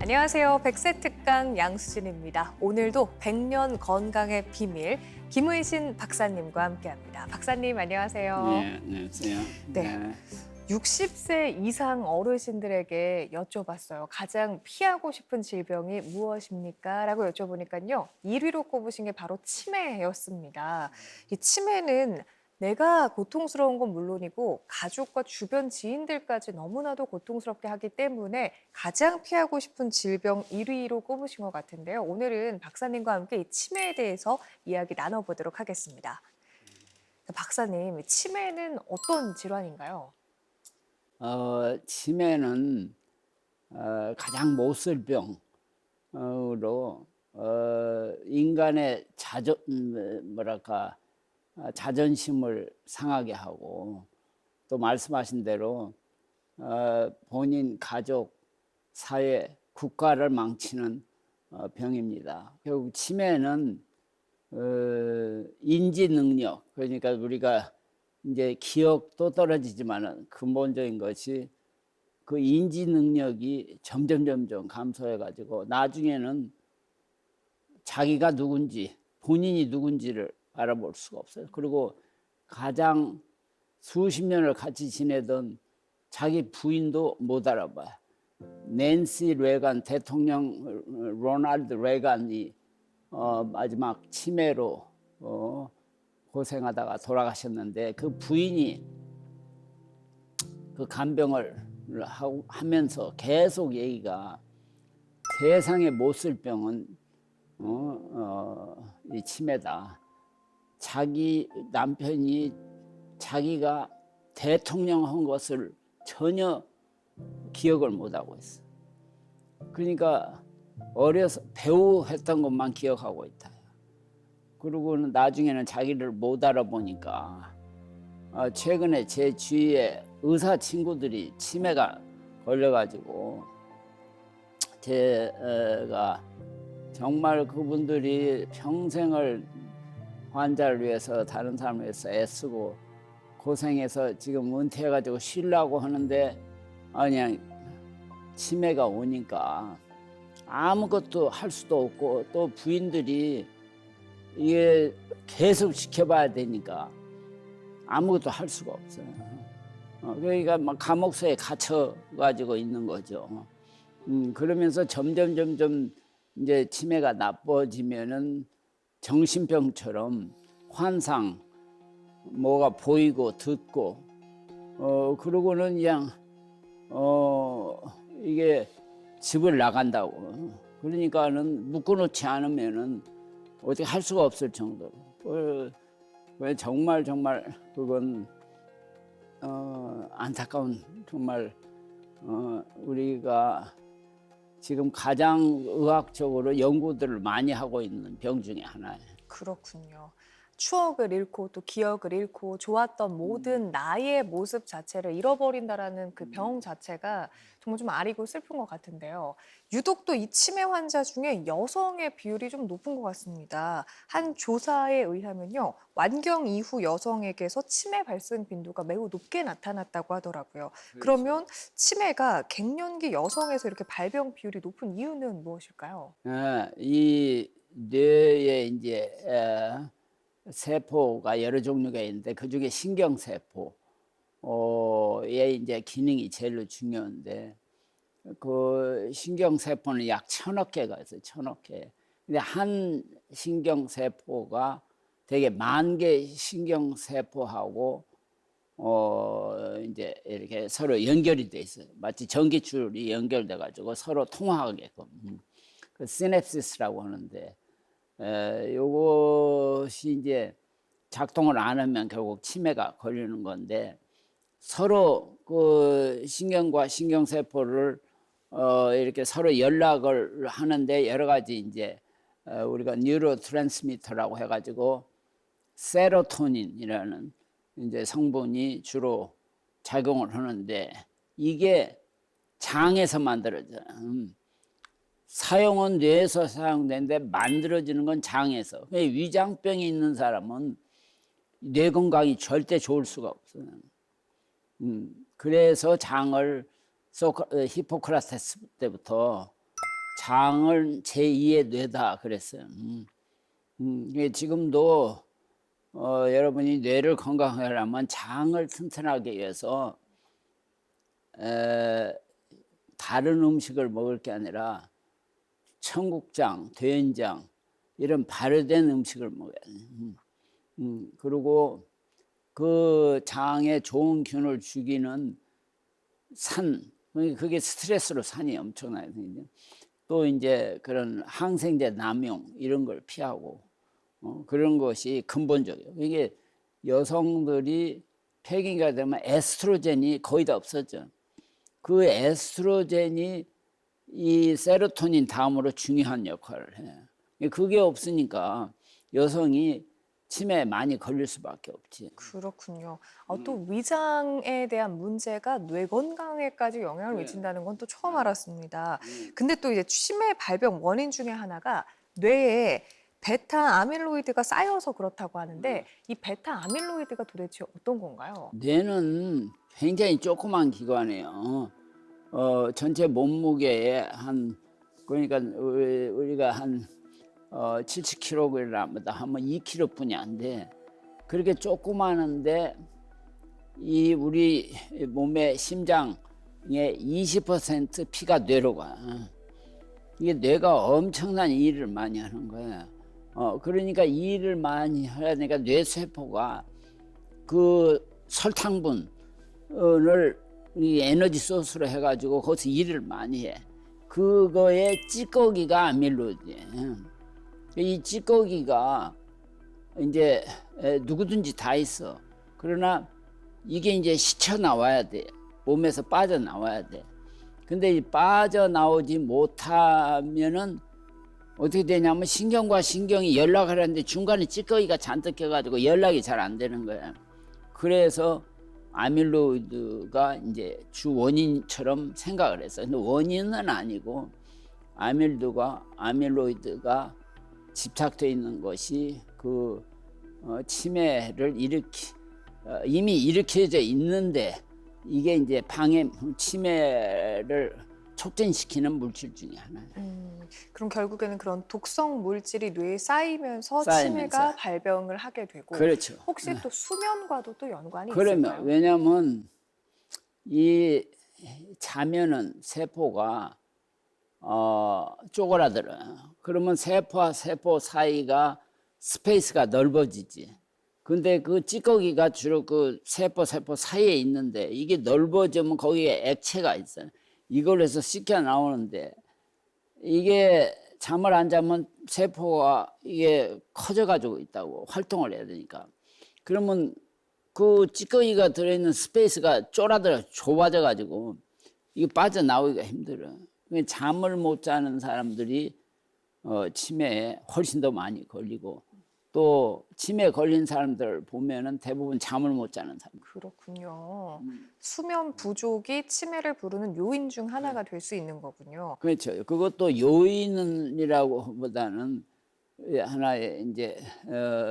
안녕하세요. 백세특강 양수진입니다. 오늘도 100년 건강의 비밀 김의신 박사님과 함께합니다. 박사님 안녕하세요. 네, 안녕하세요. 네. 60세 이상 어르신들에게 여쭤봤어요. 가장 피하고 싶은 질병이 무엇입니까? 라고 여쭤보니까요. 1위로 꼽으신 게 바로 치매였습니다. 이 치매는 내가 고통스러운 건 물론이고 가족과 주변 지인들까지 너무나도 고통스럽게 하기 때문에 가장 피하고 싶은 질병 1위로 꼽으신 것 같은데요. 오늘은 박사님과 함께 이 치매에 대해서 이야기 나눠보도록 하겠습니다. 박사님, 치매는 어떤 질환인가요? 치매는 가장 못 쓸 병으로 인간의 자존심을 상하게 하고 또 말씀하신 대로 본인, 가족, 사회, 국가를 망치는 병입니다. 결국 치매는 인지 능력, 그러니까 우리가 이제 기억도 떨어지지만은 근본적인 것이 그 인지 능력이 점점 감소해 가지고 나중에는 자기가 누군지, 본인이 누군지를 알아볼 수가 없어요. 그리고 가장 수십 년을 같이 지내던 자기 부인도 못 알아봐요. 낸시 레간 대통령, 로널드 레간이 마지막 치매로 고생하다가 돌아가셨는데, 그 부인이 그 간병을 하면서 계속 얘기가, 세상에 못 쓸 병은 이 치매다. 자기 남편이 자기가 대통령 한 것을 전혀 기억을 못하고 있어. 그러니까 어려서 배우 했던 것만 기억하고 있다. 그러고는 나중에는 자기를 못 알아보니까 최근에 제 주위에 의사 친구들이 치매가 걸려가지고 제가 정말 그분들이 평생을 환자를 위해서, 다른 사람을 위해서 애쓰고 고생해서 지금 은퇴해가지고 쉬려고 하는데 그냥 치매가 오니까 아무것도 할 수도 없고, 또 부인들이 이게 계속 지켜봐야 되니까 아무것도 할 수가 없어요. 그러니까 막 감옥소에 갇혀가지고 있는 거죠. 그러면서 점점 이제 치매가 나빠지면은 정신병처럼 환상, 뭐가 보이고 듣고, 그러고는 그냥 이게 집을 나간다고. 그러니까는 묶어놓지 않으면은 어떻게 할 수가 없을 정도로. 왜 정말 그건 안타까운, 정말 우리가 지금 가장 의학적으로 연구들을 많이 하고 있는 병 중에 하나예요. 그렇군요. 추억을 잃고 또 기억을 잃고 좋았던 모든 나의 모습 자체를 잃어버린다라는 그 병 자체가 정말 좀 아리고 슬픈 것 같은데요. 유독 또 이 치매 환자 중에 여성의 비율이 좀 높은 것 같습니다. 한 조사에 의하면요. 완경 이후 여성에게서 치매 발생 빈도가 매우 높게 나타났다고 하더라고요. 그러면 치매가 갱년기 여성에서 이렇게 발병 비율이 높은 이유는 무엇일까요? 이 뇌에 이제 세포가 여러 종류가 있는데, 그 중에 신경세포의 이제 기능이 제일 중요한데, 그 신경세포는 약 1,000억 개가 있어요. 1,000억 개. 근데 한 신경세포가 되게 10,000개 신경세포하고 이제 이렇게 서로 연결이 돼 있어요. 마치 전기줄이 연결돼 가지고 서로 통화하게끔. 그 시냅시스라고 하는데, 요것이 이제 작동을 안 하면 결국 치매가 걸리는 건데, 서로 그 신경과 신경세포를 이렇게 서로 연락을 하는데 여러 가지 이제 우리가 뉴로 트랜스미터라고 해가지고 세로토닌이라는 이제 성분이 주로 작용을 하는데, 이게 장에서 만들어져요. 사용은 뇌에서 사용되는데 만들어지는 건 장에서. 위장병이 있는 사람은 뇌 건강이 절대 좋을 수가 없어요. 그래서 장을 히포크라테스 때부터 장은 제2의 뇌다 그랬어요. 이게 지금도 여러분이 뇌를 건강하게 하려면 장을 튼튼하게 위해서 다른 음식을 먹을 게 아니라 청국장, 된장 이런 발효된 음식을 먹어야 돼. 그리고 그 장에 좋은 균을 죽이는 산, 그게 스트레스로 산이 엄청나요. 또 이제 그런 항생제 남용 이런 걸 피하고 그런 것이 근본적이에요. 이게 여성들이 폐기가 되면 에스트로겐이 거의 다 없어져. 그 에스트로겐이 이 세로토닌 다음으로 중요한 역할을 해. 그게 없으니까 여성이 치매에 많이 걸릴 수밖에 없지. 그렇군요. 또 위장에 대한 문제가 뇌 건강에까지 영향을 네. 미친다는 건 또 처음 알았습니다. 근데 또 이제 치매 발병 원인 중에 하나가 뇌에 베타 아밀로이드가 쌓여서 그렇다고 하는데 이 베타 아밀로이드가 도대체 어떤 건가요? 뇌는 굉장히 조그만 기관이에요. 전체 몸무게의 한 그러니까 우리가 한 70kg보다 하면 2kg뿐이 안 돼. 그렇게 조그마한데 이 우리 몸의 심장의 20% 피가 뇌로 가. 이게 뇌가 엄청난 일을 많이 하는 거야. 그러니까 이 일을 많이 해야 되니까 뇌세포가 그 설탕분을 이 에너지 소스로 해가지고 거기서 일을 많이 해. 그거의 찌꺼기가 아밀로이드예요. 이 찌꺼기가 이제 누구든지 다 있어. 그러나 이게 이제 시쳐 나와야 돼. 몸에서 빠져 나와야 돼. 근데 이 빠져나오지 못하면은 어떻게 되냐면 신경과 신경이 연락을 하는데 중간에 찌꺼기가 잔뜩 껴가지고 연락이 잘 안 되는 거야. 그래서 아밀로이드가 이제 주 원인처럼 생각을 했어요. 근데 원인은 아니고 아밀로이드가 집착되어 있는 것이 그 치매를 이미 일으켜져 있는데 이게 이제 치매를 촉진시키는 물질 중에 하나예요. 그럼 결국에는 그런 독성 물질이 뇌에 쌓이면서 쌓이면서. 치매가 발병을 하게 되고 그렇죠. 혹시 또 수면과도 또 연관이 그러면 있을까요? 왜냐하면 이 자면은 세포가 쪼그라들어요. 그러면 세포와 세포 사이가 스페이스가 넓어지지. 근데 그 찌꺼기가 주로 그 세포 사이에 있는데 이게 넓어지면 거기에 액체가 있어요. 이걸 해서 씻겨 나오는데 이게 잠을 안 자면 세포가 이게 커져가지고 있다고 활동을 해야 되니까. 그러면 그 찌꺼기가 들어있는 스페이스가 좁아져가지고 이게 빠져나오기가 힘들어요. 잠을 못 자는 사람들이 치매에 훨씬 더 많이 걸리고 또 치매 걸린 사람들 보면은 대부분 잠을 못 자는 사람. 그렇군요. 수면 부족이 치매를 부르는 요인 중 하나가 될 수 있는 거군요. 그렇죠. 그것도 요인이라고 보다는 하나의 이제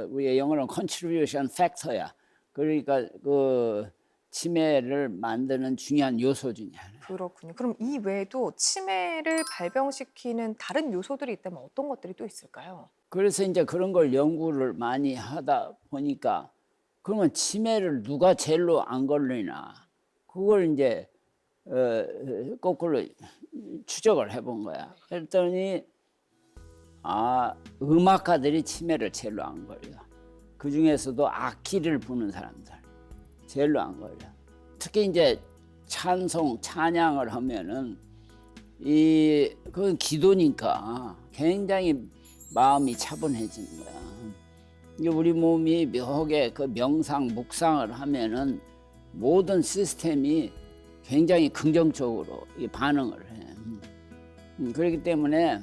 우리가 영어로는 contribution factor야. 그러니까 그 치매를 만드는 중요한 요소 중에 하나. 그렇군요. 그럼 이 외에도 치매를 발병시키는 다른 요소들이 있다면 어떤 것들이 또 있을까요? 그래서 이제 그런 걸 연구를 많이 하다 보니까 그러면 치매를 누가 제일로 안 걸리나 그걸 이제 거꾸로 추적을 해본 거야. 그랬더니 음악가들이 치매를 제일로 안 걸려. 그 중에서도 악기를 부는 사람들 제일로 안 걸려. 특히 이제 찬양을 하면은 그건 기도니까 굉장히 마음이 차분해지는 거야. 이게 우리 몸이 묘하게 그 명상, 묵상을 하면은 모든 시스템이 굉장히 긍정적으로 반응을 해. 그렇기 때문에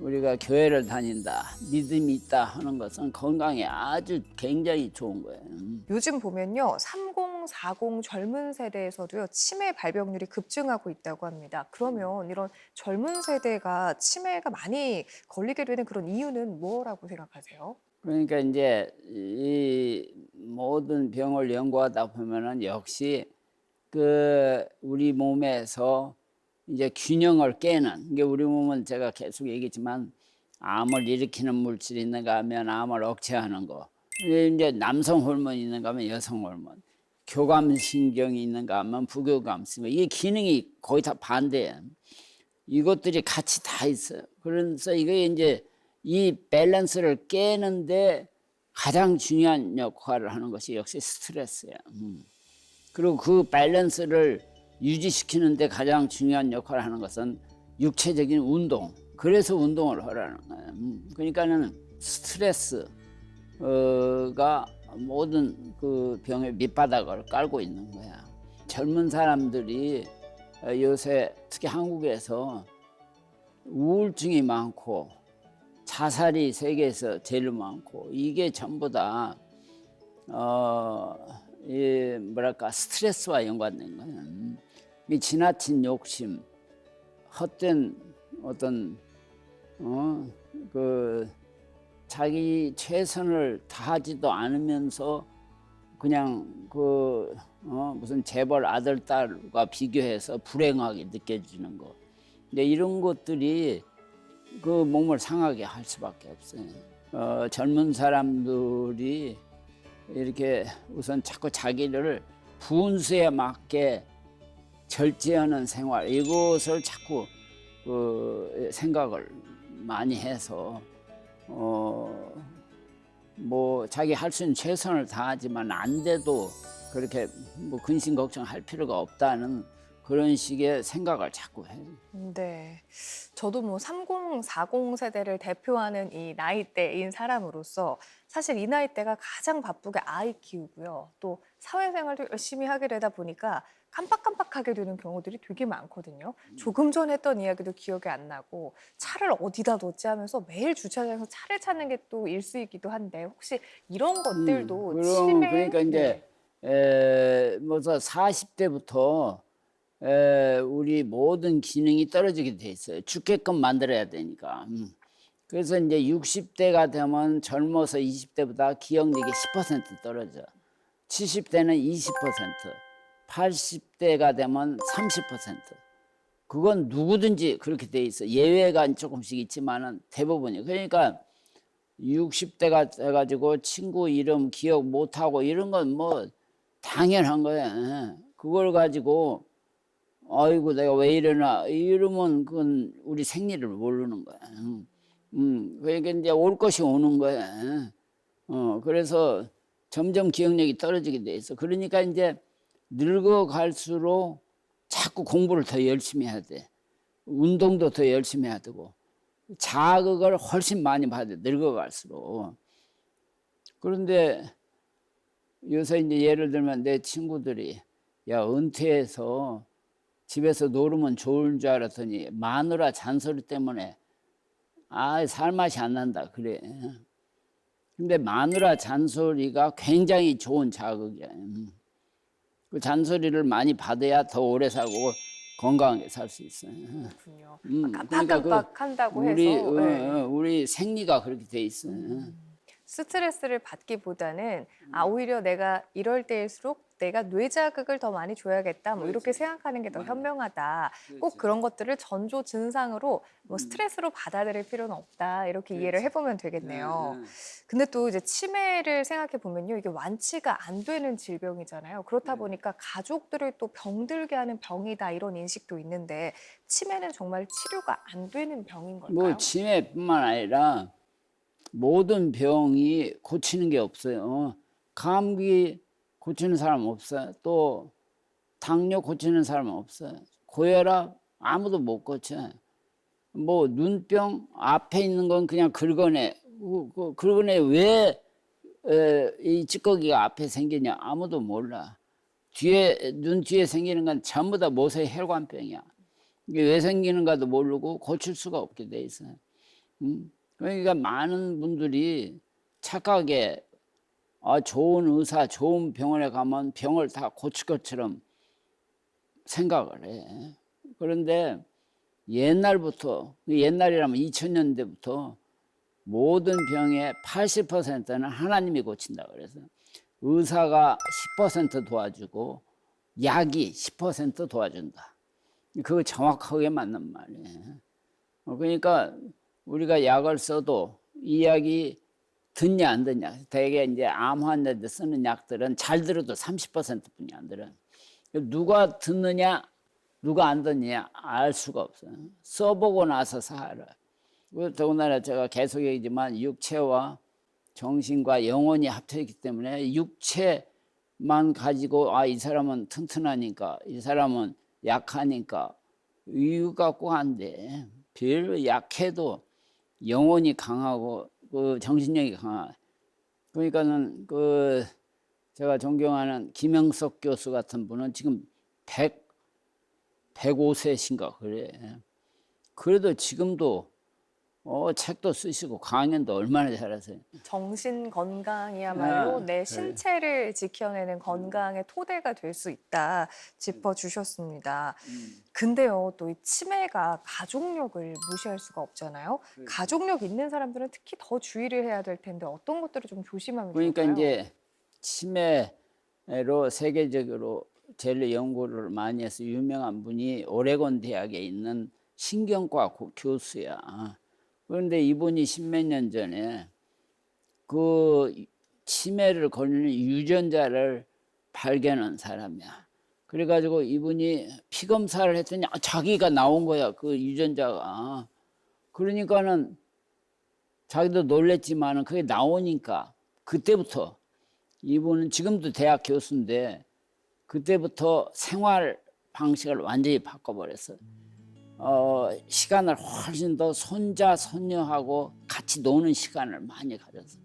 우리가 교회를 다닌다, 믿음이 있다 하는 것은 건강에 아주 굉장히 좋은 거예요. 요즘 보면요, 30, 40 젊은 세대에서도요, 치매 발병률이 급증하고 있다고 합니다. 그러면 이런 젊은 세대가 치매가 많이 걸리게 되는 그런 이유는 뭐라고 생각하세요? 그러니까 이제 이 모든 병을 연구하다 보면은 역시 우리 몸에서 이제 균형을 깨는, 이게 우리 몸은 제가 계속 얘기했지만 암을 일으키는 물질이 있는가 하면 암을 억제하는 거, 이제 남성 호르몬이 있는가 하면 여성 호르몬, 교감신경이 있는가 하면 부교감신경, 이게 기능이 거의 다 반대예요. 이것들이 같이 다 있어요. 그래서 이게 이제 이 밸런스를 깨는데 가장 중요한 역할을 하는 것이 역시 스트레스예요. 그리고 그 밸런스를 유지시키는데 가장 중요한 역할을 하는 것은 육체적인 운동. 그래서 운동을 하라는 거예요. 그러니까는 스트레스가 모든 그 병의 밑바닥을 깔고 있는 거야. 젊은 사람들이 요새 특히 한국에서 우울증이 많고 자살이 세계에서 제일 많고, 이게 전부 다 뭐랄까 스트레스와 연관된 거예요. 이 지나친 욕심, 헛된 어떤 그 자기 최선을 다하지도 않으면서 그냥 무슨 재벌 아들 딸과 비교해서 불행하게 느껴지는 거. 근데 이런 것들이 그 몸을 상하게 할 수밖에 없어요. 젊은 사람들이 이렇게 우선 자꾸 자기를 분수에 맞게 절제하는 생활, 이것을 자꾸 생각을 많이 해서 뭐 자기 할 수 있는 최선을 다하지만 안 돼도 그렇게 뭐 근심 걱정할 필요가 없다는 그런 식의 생각을 자꾸 해요. 네. 저도 뭐 30, 40 세대를 대표하는 이 나이대인 사람으로서 사실 이 나이대가 가장 바쁘게 아이 키우고요. 또 사회생활도 열심히 하게 되다 보니까 깜빡깜빡하게 되는 경우들이 되게 많거든요. 조금 전 했던 이야기도 기억이 안 나고 차를 어디다 놓지 하면서 매일 주차장에서 차를 찾는 게 또 일수이기도 한데, 혹시 이런 것들도 그럼 치매? 그러니까 이제 뭐서 40대부터 우리 모든 기능이 떨어지게 돼 있어요. 죽게끔 만들어야 되니까. 그래서 이제 60대가 되면 젊어서 20대보다 기억력이 10% 떨어져. 70대는 20%, 80대가 되면 30%. 그건 누구든지 그렇게 돼 있어. 예외가 조금씩 있지만은 대부분이. 그러니까 60대가 돼가지고 친구 이름 기억 못하고 이런 건 뭐 당연한 거야. 그걸 가지고 아이고 내가 왜 이러나 이러면 그건 우리 생리를 모르는 거야. 그러니까 이제 올 것이 오는 거야. 그래서 점점 기억력이 떨어지게 돼 있어. 그러니까 이제 늙어갈수록 자꾸 공부를 더 열심히 해야 돼. 운동도 더 열심히 해야 되고 자극을 훨씬 많이 받아. 늙어갈수록. 그런데 요새 이제 예를 들면 내 친구들이 야 은퇴해서 집에서 놀으면 좋은 줄 알았더니 마누라 잔소리 때문에 살맛이 안 난다 그래. 근데 마누라 잔소리가 굉장히 좋은 자극이야. 그 잔소리를 많이 받아야 더 오래 살고 건강하게 살 수 있어요. 그렇군요. 그러니까 깜빡깜빡 한다고 우리 해서. 네. 우리 생리가 그렇게 돼 있어요. 스트레스를 받기보다는 오히려 내가 이럴 때일수록 내가 뇌 자극을 더 많이 줘야겠다, 뭐 이렇게 생각하는 게 더 현명하다. 꼭 그런 것들을 전조 증상으로 뭐 스트레스로 받아들일 필요는 없다, 이렇게 이해를 해보면 되겠네요. 근데 또 이제 치매를 생각해 보면요, 이게 완치가 안 되는 질병이잖아요. 그렇다 보니까 가족들을 또 병들게 하는 병이다, 이런 인식도 있는데 치매는 정말 치료가 안 되는 병인 걸까요? 뭐 치매뿐만 아니라 모든 병이 고치는 게 없어요. 감기 고치는 사람 없어요. 또 당뇨 고치는 사람 없어요. 고혈압 아무도 못 고쳐. 뭐 눈병 앞에 있는 건 그냥 긁어내. 긁어내. 왜 이 찌꺼기가 앞에 생기냐 아무도 몰라. 눈 뒤에 생기는 건 전부 다 모세 혈관병이야. 이게 왜 생기는가도 모르고 고칠 수가 없게 돼 있어요. 그러니까 많은 분들이 착하게 좋은 의사, 좋은 병원에 가면 병을 다 고칠 것처럼 생각을 해. 그런데 옛날부터, 옛날이라면 2000년대부터 모든 병의 80%는 하나님이 고친다 그래서 의사가 10% 도와주고 약이 10% 도와준다. 그거 정확하게 맞는 말이에요. 그러니까 우리가 약을 써도 이 약이 듣냐 안 듣냐. 대개 이제 암 환자들 쓰는 약들은 잘 들어도 30%뿐이 안 들어요. 누가 듣느냐 누가 안 듣느냐 알 수가 없어요. 써보고 나서 살아. 더군다나 제가 계속 얘기지만 육체와 정신과 영혼이 합쳐있기 때문에 육체만 가지고 아, 이 사람은 튼튼하니까 이 사람은 약하니까 이거 갖고 안 돼. 별로 약해도 영혼이 강하고 그 정신력이 강하. 그러니까는 그 제가 존경하는 김영석 교수 같은 분은 지금 105세신가 그래. 그래도 지금도 책도 쓰시고 강연도 얼마나 잘하세요. 정신 건강이야말로 내 그래. 신체를 지켜내는 건강의 토대가 될 수 있다 짚어주셨습니다. 근데요, 또 이 치매가 가족력을 무시할 수가 없잖아요. 가족력 있는 사람들은 특히 더 주의를 해야 될 텐데 어떤 것들을 좀 조심하면 그러니까 좋을까요? 이제 치매로 세계적으로 제일 연구를 많이 해서 유명한 분이 오레곤 대학에 있는 신경과 교수야. 그런데 이분이 십몇 년 전에 그 치매를 걸리는 유전자를 발견한 사람이야. 그래가지고 이분이 피 검사를 했더니 자기가 나온 거야, 그 유전자가. 그러니까는 자기도 놀랬지만은 그게 나오니까 그때부터 이분은 지금도 대학 교수인데 그때부터 생활 방식을 완전히 바꿔버렸어. 시간을 훨씬 더 손자 손녀하고 같이 노는 시간을 많이 가졌어.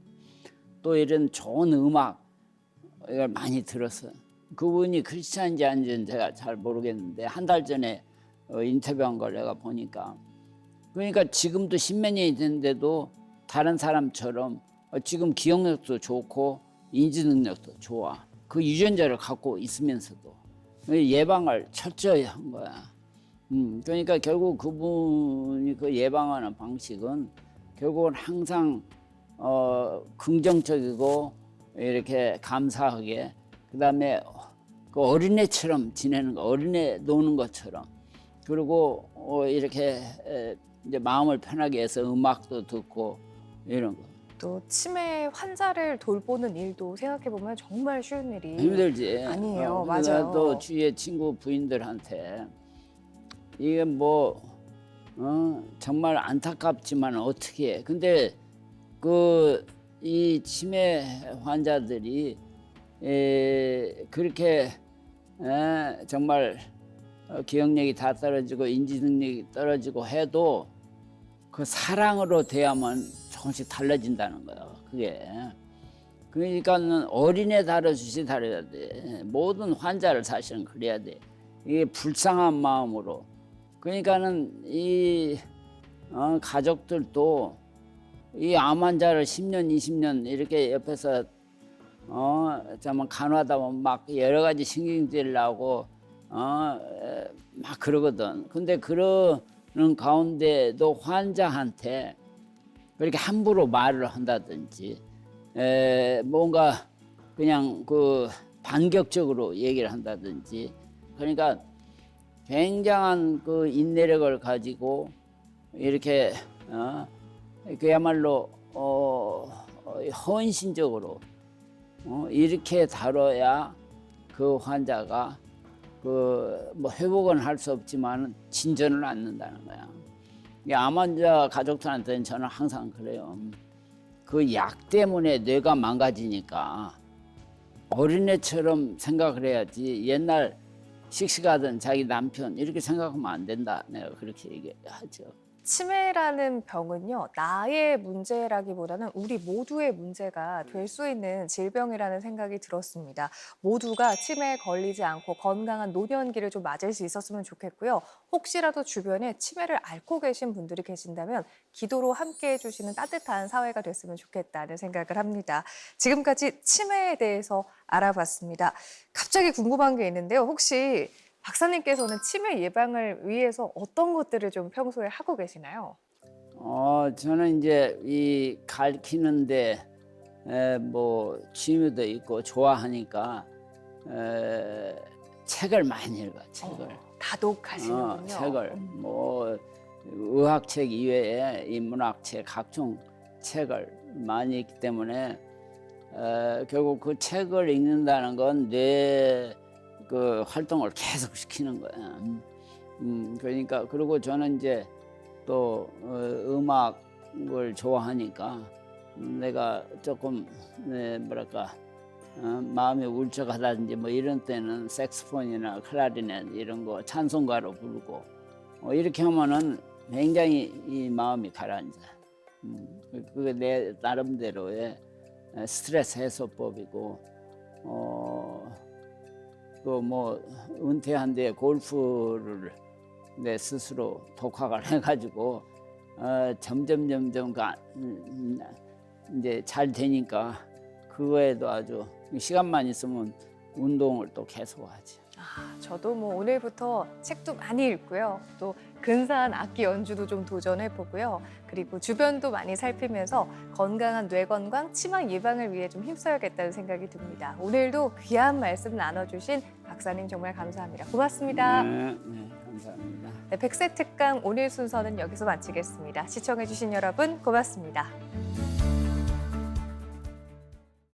또 이런 좋은 음악을 많이 들었어요. 그분이 크리스찬인지 아닌지는 제가 잘 모르겠는데 한 달 전에 인터뷰한 걸 내가 보니까 그러니까 지금도 십몇 년이 됐는데도 다른 사람처럼 지금 기억력도 좋고 인지 능력도 좋아. 그 유전자를 갖고 있으면서도 예방을 철저히 한 거야. 그러니까 결국 그분이 그 예방하는 방식은 결국은 항상 긍정적이고 이렇게 감사하게 그다음에 그 어린애처럼 지내는 거, 어린애 노는 것처럼 그리고 이렇게 이제 마음을 편하게 해서 음악도 듣고 이런 거. 또 치매 환자를 돌보는 일도 생각해 보면 정말 쉬운 일이 힘들지. 아니에요. 그래서 맞아요. 또 주위의 친구 부인들한테 이게 뭐 정말 안타깝지만 어떻게 해. 근데 그 이 치매 환자들이 그렇게 정말 기억력이 다 떨어지고 인지 능력이 떨어지고 해도 그 사랑으로 대하면 조금씩 달라진다는 거야. 그게. 그러니까는 어린애 다루듯이 다뤄야 돼. 모든 환자를 사실은 그래야 돼. 이게 불쌍한 마음으로. 그러니까는 이 가족들도 이 암 환자를 10년, 20년 이렇게 옆에서 정말 간호하다 보면 막 여러 가지 신경질 나고 막 그러거든. 근데 그러는 가운데도 환자한테 그렇게 함부로 말을 한다든지 뭔가 그냥 그 반격적으로 얘기를 한다든지 그러니까 굉장한 그 인내력을 가지고 이렇게 그야말로 헌신적으로 이렇게 다뤄야 그 환자가 그 뭐 회복은 할 수 없지만 진전을 않는다는 거야. 이 암 환자 가족들한테는 저는 항상 그래요. 그 약 때문에 뇌가 망가지니까 어린애처럼 생각을 해야지 옛날 씩씩하던 자기 남편 이렇게 생각하면 안 된다. 내가 그렇게 얘기하죠. 치매라는 병은요, 나의 문제라기보다는 우리 모두의 문제가 될 수 있는 질병이라는 생각이 들었습니다. 모두가 치매에 걸리지 않고 건강한 노년기를 좀 맞을 수 있었으면 좋겠고요. 혹시라도 주변에 치매를 앓고 계신 분들이 계신다면 기도로 함께 해주시는 따뜻한 사회가 됐으면 좋겠다는 생각을 합니다. 지금까지 치매에 대해서 알아봤습니다. 갑자기 궁금한 게 있는데요. 혹시 박사님께서는 치매 예방을 위해서 어떤 것들을 좀 평소에 하고 계시나요? 저는 이제 이 가르치는데 뭐 취미도 있고 좋아하니까 책을 많이 읽어. 책을. 다독하시는군요. 책을 뭐 의학책 이외에 인문학책 각종 책을 많이 읽기 때문에 결국 그 책을 읽는다는 건 뇌 그 활동을 계속 시키는 거야. 그러니까 그리고 저는 이제 또 음악을 좋아하니까 내가 조금 뭐랄까 마음이 울적하다든지 뭐 이런 때는 색스폰이나 클라리넷 이런 거 찬송가로 부르고 이렇게 하면은 굉장히 이 마음이 가라앉아. 그게 내 나름대로의 스트레스 해소법이고 또 뭐 은퇴한 뒤에 골프를 내 스스로 독학을 해가지고 점점 이제 잘 되니까 그거에도 아주 시간만 있으면 운동을 또 계속하지. 저도 뭐 오늘부터 책도 많이 읽고요. 또 근사한 악기 연주도 좀 도전해 보고요. 그리고 주변도 많이 살피면서 건강한 뇌 건강, 치마 예방을 위해 좀 힘써야겠다는 생각이 듭니다. 오늘도 귀한 말씀 나눠주신 박사님 정말 감사합니다. 고맙습니다. 네, 감사합니다. 네, 백세 특강 오늘 순서는 여기서 마치겠습니다. 시청해주신 여러분 고맙습니다.